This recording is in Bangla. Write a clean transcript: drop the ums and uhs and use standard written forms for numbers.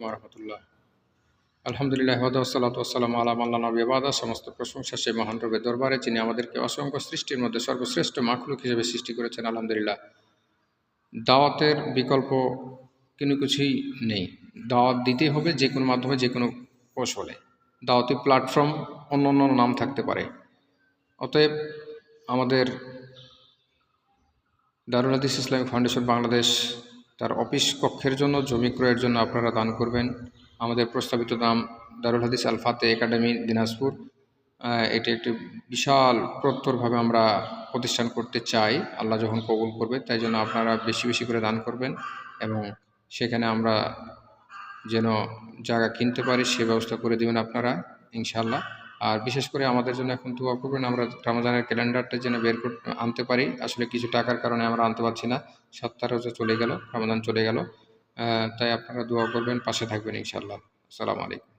ওয়া রাহমাতুল্লাহ। আলহামদুলিল্লাহ ওয়াসসালাতু ওয়াসসালামু আলা মান লা নাবিয়্যা বা'দা। সমস্ত প্রশংসা সেই মহান রবের দরবারে, যিনি আমাদেরকে অসংখ্য সৃষ্টির মধ্যে সর্বশ্রেষ্ঠ মাখলুক হিসেবে সৃষ্টি করেছেন। আলহামদুলিল্লাহ। দাওয়াতের বিকল্প কোনো কিছুই নেই। দাওয়াত দিতেই হবে, যে কোনো মাধ্যমে, যে কোনো কৌশলে। দাওয়াতি প্ল্যাটফর্ম অন্য অন্য নাম থাকতে পারে। অতএব আমাদের দারুল হাদিস ইসলামিক ফাউন্ডেশন বাংলাদেশ তার অফিস কক্ষের জন্য জমি ক্রয়ের জন্য আপনারা দান করবেন। আমাদের প্রস্তাবিত নাম দারুল হাদিস আল ফাতেহ একাডেমি, দিনাজপুর। এটি একটি বিশাল প্রত্যরভাবে আমরা প্রতিষ্ঠান করতে চাই, আল্লাহ যখন কবুল করবে। তাই জন্য আপনারা বেশি বেশি করে দান করবেন এবং সেখানে আমরা যেন জায়গা কিনতে পারি সে ব্যবস্থা করে দেবেন আপনারা, ইনশাআল্লাহ। আর বিশেষ করে আমাদের জন্য এখন দোয়া করবেন, আমরা রমজানের ক্যালেন্ডারটা যেন বের করতে আনতে পারি। আসলে কিছু টাকার কারণে আমরা আনতে পারছি না। 7টা রোজা চলে গেল, রমজান চলে গেল। তাই আপনারা দোয়া করবেন, পাশে থাকবেন ইনশাআল্লাহ। আসসালামু আলাইকুম।